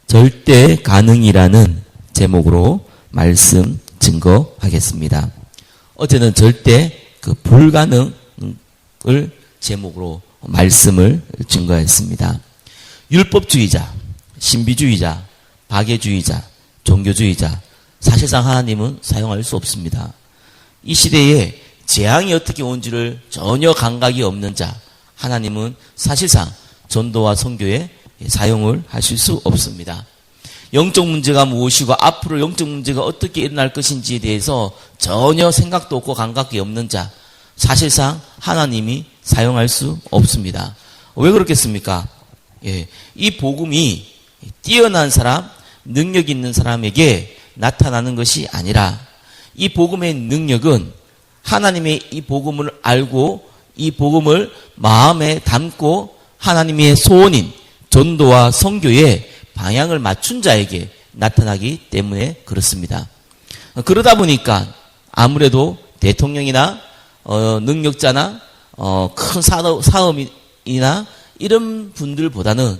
절대 가능이라는 제목으로 말씀 증거하겠습니다. 어제는 절대 불가능을 제목으로 말씀을 증거했습니다. 율법주의자, 신비주의자, 박애주의자, 종교주의자, 사실상 하나님은 사용할 수 없습니다. 이 시대에 재앙이 어떻게 온지를 전혀 감각이 없는 자, 하나님은 사실상 전도와 선교에 사용을 하실 수 없습니다. 영적 문제가 무엇이고 앞으로 영적 문제가 어떻게 일어날 것인지에 대해서 전혀 생각도 없고 감각이 없는 자, 사실상 하나님이 사용할 수 없습니다. 왜 그렇겠습니까? 이 복음이 뛰어난 사람, 능력 있는 사람에게 나타나는 것이 아니라 이 복음의 능력은 하나님의 이 복음을 알고 이 복음을 마음에 담고 하나님의 소원인 전도와 선교의 방향을 맞춘 자에게 나타나기 때문에 그렇습니다. 그러다 보니까 아무래도 대통령이나 능력자나 큰 사업이나 이런 분들보다는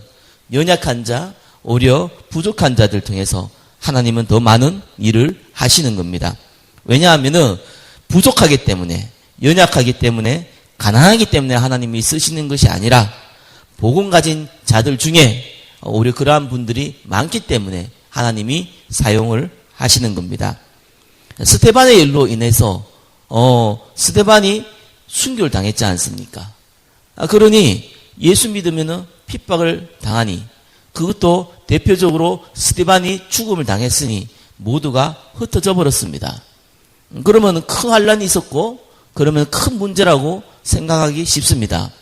연약한 자, 오히려 부족한 자들 통해서 하나님은 더 많은 일을 하시는 겁니다. 왜냐하면은 부족하기 때문에, 연약하기 때문에, 가난하기 때문에 하나님이 쓰시는 것이 아니라 복음 가진 자들 중에 오히려 그러한 분들이 많기 때문에 하나님이 사용을 하시는 겁니다. 스데반의 일로 인해서 스데반이 순교를 당했지 않습니까? 그러니 예수 믿으면은 핍박을 당하니 그것도 대표적으로 스데반이 죽음을 당했으니 모두가 흩어져 버렸습니다. 그러면 큰 환란이 있었고 그러면 큰 문제라고 생각하기 쉽습니다.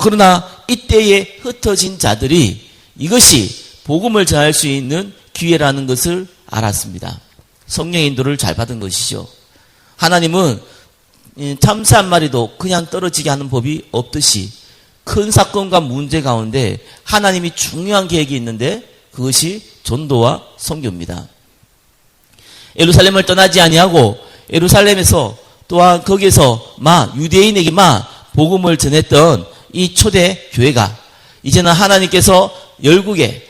그러나 이때에 흩어진 자들이 이것이 복음을 전할 수 있는 기회라는 것을 알았습니다. 성령의 인도를 잘 받은 것이죠. 하나님은 참새 한 마리도 그냥 떨어지게 하는 법이 없듯이 큰 사건과 문제 가운데 하나님이 중요한 계획이 있는데 그것이 전도와 선교입니다. 예루살렘을 떠나지 아니하고 예루살렘에서 또한 거기에서 유대인에게만 복음을 전했던 이 초대 교회가 이제는 하나님께서 열국에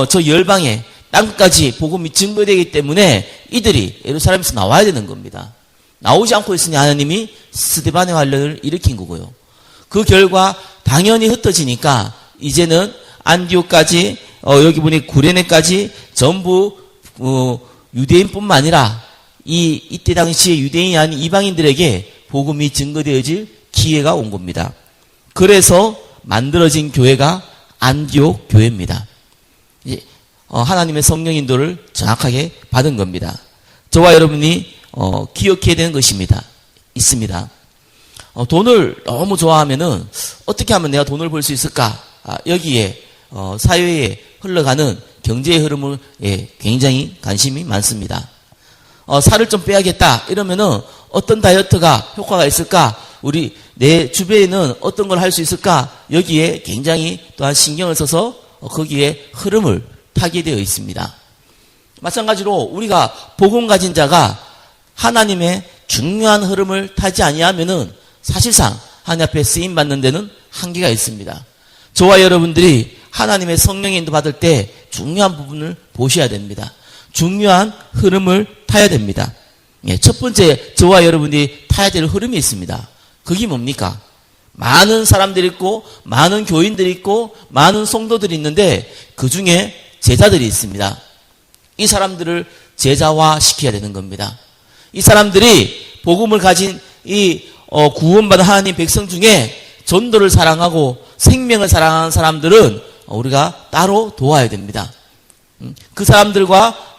저 열방에 땅까지 복음이 증거되기 때문에 이들이 예루살렘에서 나와야 되는 겁니다. 나오지 않고 있으니 하나님이 스데반의 환란을 일으킨 거고요. 그 결과 당연히 흩어지니까 이제는 안디옥까지 여기 보니 구레네까지 전부 유대인뿐만 아니라 이때 당시에 유대인이 아닌 이방인들에게 복음이 증거되어질 기회가 온 겁니다. 그래서 만들어진 교회가 안디옥 교회입니다. 하나님의 성령 인도를 정확하게 받은 겁니다. 저와 여러분이 기억해야 되는 것입니다. 있습니다. 돈을 너무 좋아하면은 어떻게 하면 내가 돈을 벌 수 있을까? 여기에 사회에 흘러가는 경제의 흐름을 굉장히 관심이 많습니다. 살을 좀 빼야겠다 이러면은 어떤 다이어트가 효과가 있을까? 내 주변에는 어떤 걸 할 수 있을까? 여기에 굉장히 또한 신경을 써서 거기에 흐름을 타게 되어 있습니다. 마찬가지로 우리가 복음 가진 자가 하나님의 중요한 흐름을 타지 아니하면은 사실상 하나님 앞에 쓰임 받는 데는 한계가 있습니다. 저와 여러분들이 하나님의 성령의 인도 받을 때 중요한 부분을 보셔야 됩니다. 중요한 흐름을 타야 됩니다. 첫 번째 저와 여러분들이 타야 될 흐름이 있습니다. 그게 뭡니까? 많은 사람들이 있고 많은 교인들이 있고 많은 성도들이 있는데 그 중에 제자들이 있습니다. 이 사람들을 제자화 시켜야 되는 겁니다. 이 사람들이 복음을 가진 이 구원받은 하나님 백성 중에 전도를 사랑하고 생명을 사랑하는 사람들은 우리가 따로 도와야 됩니다. 그 사람들과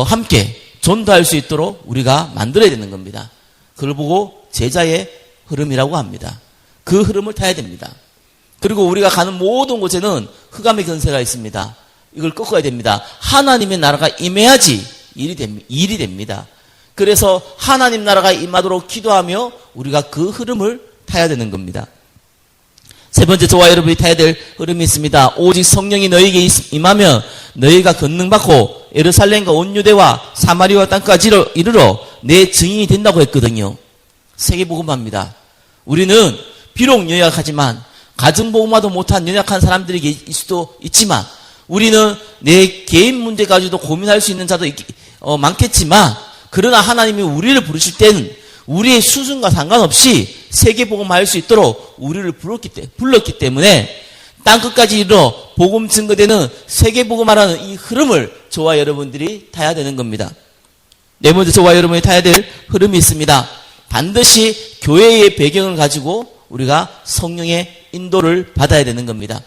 함께 전도할 수 있도록 우리가 만들어야 되는 겁니다. 그걸 보고 제자의 흐름이라고 합니다. 그 흐름을 타야 됩니다. 그리고 우리가 가는 모든 곳에는 흑암의 권세가 있습니다. 이걸 꺾어야 됩니다. 하나님의 나라가 임해야지 일이 됩니다. 그래서 하나님 나라가 임하도록 기도하며 우리가 그 흐름을 타야 되는 겁니다. 세 번째 저와 여러분이 타야 될 흐름이 있습니다. 오직 성령이 너희에게 임하면 너희가 권능받고 예루살렘과 온 유대와 사마리아 땅까지 이르러 내 증인이 된다고 했거든요. 세계복음화입니다. 우리는 비록 연약하지만 가정복음화도 못한 연약한 사람들에게 있을 수도 있지만 우리는 내 개인 문제 가지고도 고민할 수 있는 자도 많겠지만, 그러나 하나님이 우리를 부르실 때는 우리의 수준과 상관없이 세계복음화할 수 있도록 우리를 불렀기 때문에 땅끝까지 이르러 복음 증거되는 세계복음화라는 이 흐름을 저와 여러분들이 타야 되는 겁니다. 네 번째, 저와 여러분이 타야 될 흐름이 있습니다. 반드시 교회의 배경을 가지고 우리가 성령의 인도를 받아야 되는 겁니다.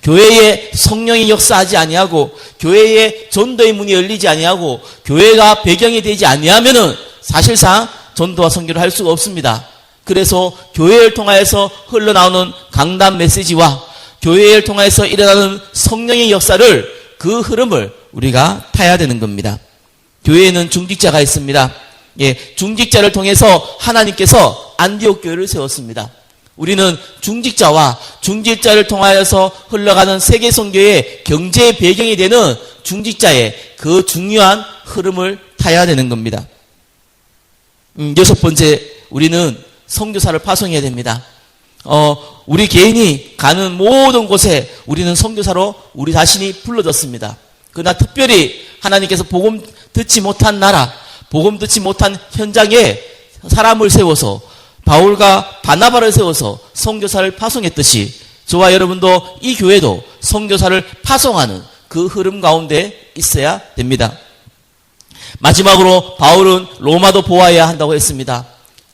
교회에 성령이 역사하지 아니하고 교회에 전도의 문이 열리지 아니하고 교회가 배경이 되지 아니하면은 사실상 전도와 선교를 할 수가 없습니다. 그래서 교회를 통하여서 흘러나오는 강단 메시지와 교회를 통하여서 일어나는 성령의 역사를, 그 흐름을 우리가 타야 되는 겁니다. 교회에는 중직자가 있습니다. 중직자를 통해서 하나님께서 안디옥 교회를 세웠습니다. 우리는 중직자를 통하여서 흘러가는 세계 선교의 경제 배경이 되는 중직자의 그 중요한 흐름을 타야 되는 겁니다. 여섯 번째, 우리는 선교사를 파송해야 됩니다. 우리 개인이 가는 모든 곳에 우리는 선교사로 우리 자신이 불러졌습니다. 그러나 특별히 하나님께서 복음 듣지 못한 나라, 복음 듣지 못한 현장에 사람을 세워서, 바울과 바나바를 세워서 선교사를 파송했듯이 저와 여러분도 이 교회도 선교사를 파송하는 그 흐름 가운데 있어야 됩니다. 마지막으로 바울은 로마도 보아야 한다고 했습니다.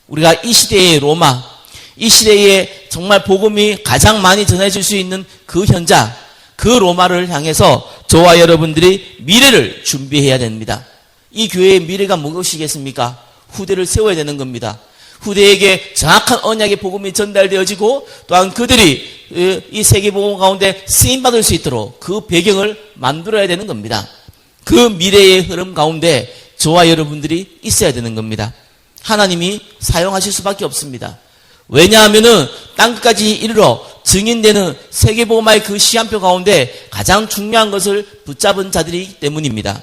우리가 이 시대의 로마, 이 시대에 정말 복음이 가장 많이 전해질 수 있는 그 현장, 그 로마를 향해서 저와 여러분들이 미래를 준비해야 됩니다. 이 교회의 미래가 무엇이겠습니까? 후대를 세워야 되는 겁니다. 후대에게 정확한 언약의 복음이 전달되어지고 또한 그들이 이 세계복음 가운데 쓰임받을 수 있도록 그 배경을 만들어야 되는 겁니다. 그 미래의 흐름 가운데 저와 여러분들이 있어야 되는 겁니다. 하나님이 사용하실 수밖에 없습니다. 왜냐하면은 땅끝까지 이르러 증인되는 세계복음화의 그 시한표 가운데 가장 중요한 것을 붙잡은 자들이기 때문입니다.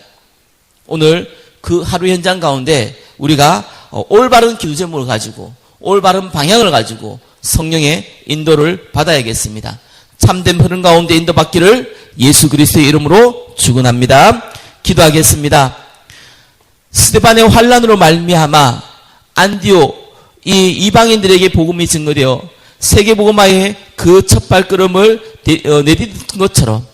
오늘 그 하루 현장 가운데 우리가 올바른 기도 제목을 가지고 올바른 방향을 가지고 성령의 인도를 받아야겠습니다. 참된 흐름 가운데 인도받기를 예수 그리스도의 이름으로 축원합니다. 기도하겠습니다. 스데반의 환난으로 말미암아 안디옥 이 이방인들에게 복음이 증거되어 세계복음화의 그 첫 발걸음을 내딛은 것처럼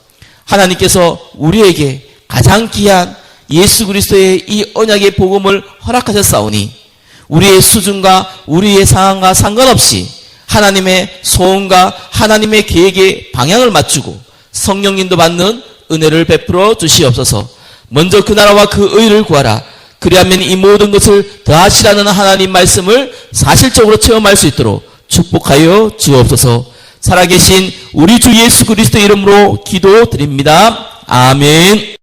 하나님께서 우리에게 가장 귀한 예수 그리스도의 이 언약의 복음을 허락하셨사오니 우리의 수준과 우리의 상황과 상관없이 하나님의 소원과 하나님의 계획에 방향을 맞추고 성령 인도받는 은혜를 베풀어 주시옵소서. 먼저 그 나라와 그 의를 구하라. 그리하면 이 모든 것을 더하시라는 하나님 말씀을 사실적으로 체험할 수 있도록 축복하여 주옵소서. 살아계신 우리 주 예수 그리스도 이름으로 기도드립니다. 아멘.